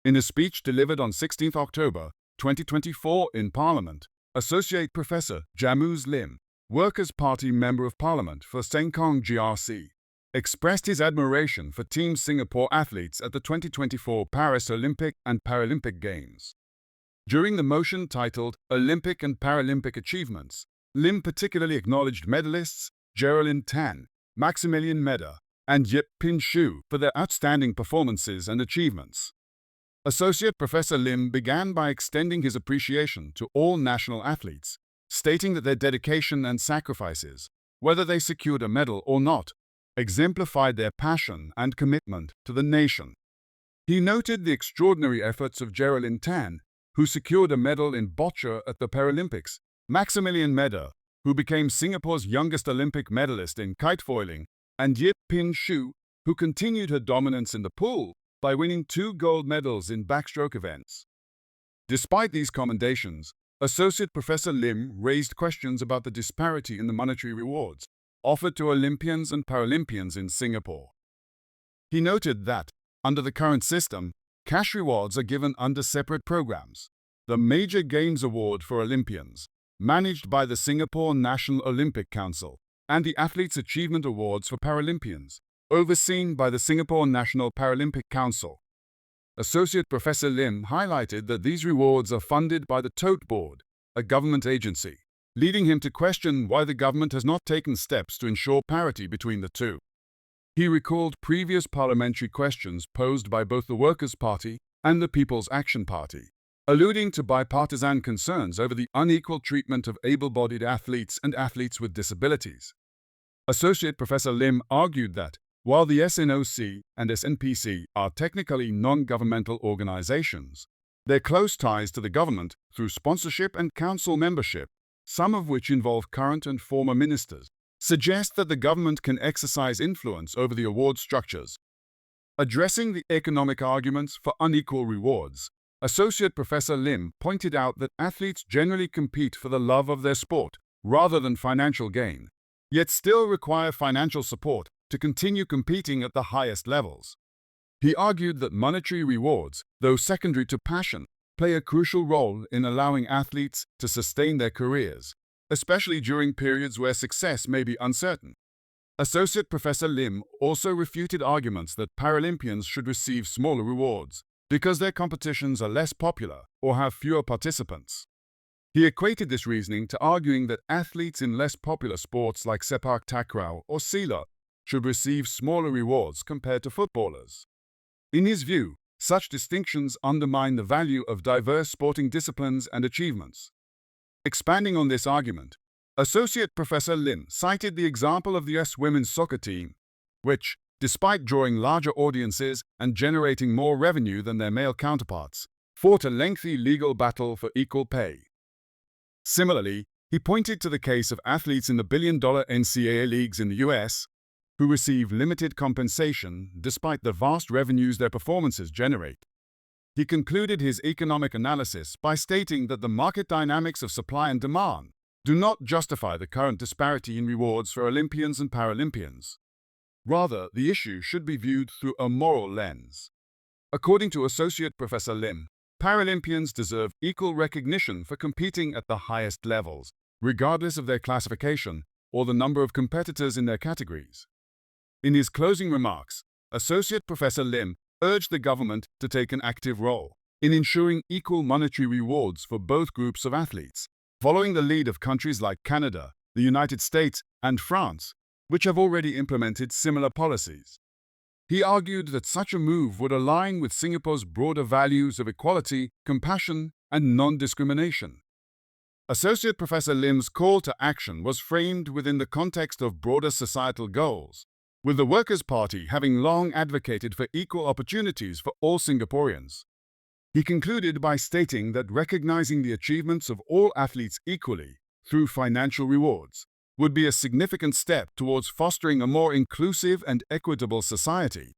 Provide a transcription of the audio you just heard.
In a speech delivered on 16 October 2024 in Parliament, Associate Professor Jamus Lim, Workers' Party Member of Parliament for Sengkang GRC, expressed his admiration for Team Singapore athletes at the 2024 Paris Olympic and Paralympic Games. During the motion titled Olympic and Paralympic Achievements, Lim particularly acknowledged medallists Jeralyn Tan, Maximilian Maeder, and Yip Pin Xiu for their outstanding performances and achievements. Associate Professor Lim began by extending his appreciation to all national athletes, stating that their dedication and sacrifices, whether they secured a medal or not, exemplified their passion and commitment to the nation. He noted the extraordinary efforts of Jeralyn Tan, who secured a medal in boccia at the Paralympics, Maximilian Maeder, who became Singapore's youngest Olympic medalist in kitefoiling, and Yip Pin Xiu, who continued her dominance in the pool by winning 2 gold medals in backstroke events. Despite these commendations, Associate Professor Lim raised questions about the disparity in the monetary rewards offered to Olympians and Paralympians in Singapore. He noted that, under the current system, cash rewards are given under separate programs. The Major Games Award for Olympians, managed by the Singapore National Olympic Council, and the Athletes' Achievement Awards for Paralympians, overseen by the Singapore National Paralympic Council. Associate Professor Lim highlighted that these rewards are funded by the Tote Board, a government agency, leading him to question why the government has not taken steps to ensure parity between the two. He recalled previous parliamentary questions posed by both the Workers' Party and the People's Action Party, alluding to bipartisan concerns over the unequal treatment of able-bodied athletes and athletes with disabilities. Associate Professor Lim argued that, while the SNOC and SNPC are technically non-governmental organizations, their close ties to the government through sponsorship and council membership, some of which involve current and former ministers, suggest that the government can exercise influence over the award structures. Addressing the economic arguments for unequal rewards, Associate Professor Lim pointed out that athletes generally compete for the love of their sport rather than financial gain, yet still require financial support to continue competing at the highest levels. He argued that monetary rewards, though secondary to passion, play a crucial role in allowing athletes to sustain their careers, especially during periods where success may be uncertain. Associate Professor Lim also refuted arguments that Paralympians should receive smaller rewards because their competitions are less popular or have fewer participants. He equated this reasoning to arguing that athletes in less popular sports like sepak takraw or silat should receive smaller rewards compared to footballers. In his view, such distinctions undermine the value of diverse sporting disciplines and achievements. Expanding on this argument, Associate Professor Lim cited the example of the US women's soccer team, which, despite drawing larger audiences and generating more revenue than their male counterparts, fought a lengthy legal battle for equal pay. Similarly, he pointed to the case of athletes in the billion-dollar NCAA leagues in the US, who receive limited compensation despite the vast revenues their performances generate. He concluded his economic analysis by stating that the market dynamics of supply and demand do not justify the current disparity in rewards for Olympians and Paralympians. Rather, the issue should be viewed through a moral lens. According to Associate Professor Lim, Paralympians deserve equal recognition for competing at the highest levels, regardless of their classification or the number of competitors in their categories. In his closing remarks, Associate Professor Lim urged the government to take an active role in ensuring equal monetary rewards for both groups of athletes, following the lead of countries like Canada, the United States, and France, which have already implemented similar policies. He argued that such a move would align with Singapore's broader values of equality, compassion, and non-discrimination. Associate Professor Lim's call to action was framed within the context of broader societal goals, with the Workers' Party having long advocated for equal opportunities for all Singaporeans. He concluded by stating that recognizing the achievements of all athletes equally through financial rewards would be a significant step towards fostering a more inclusive and equitable society.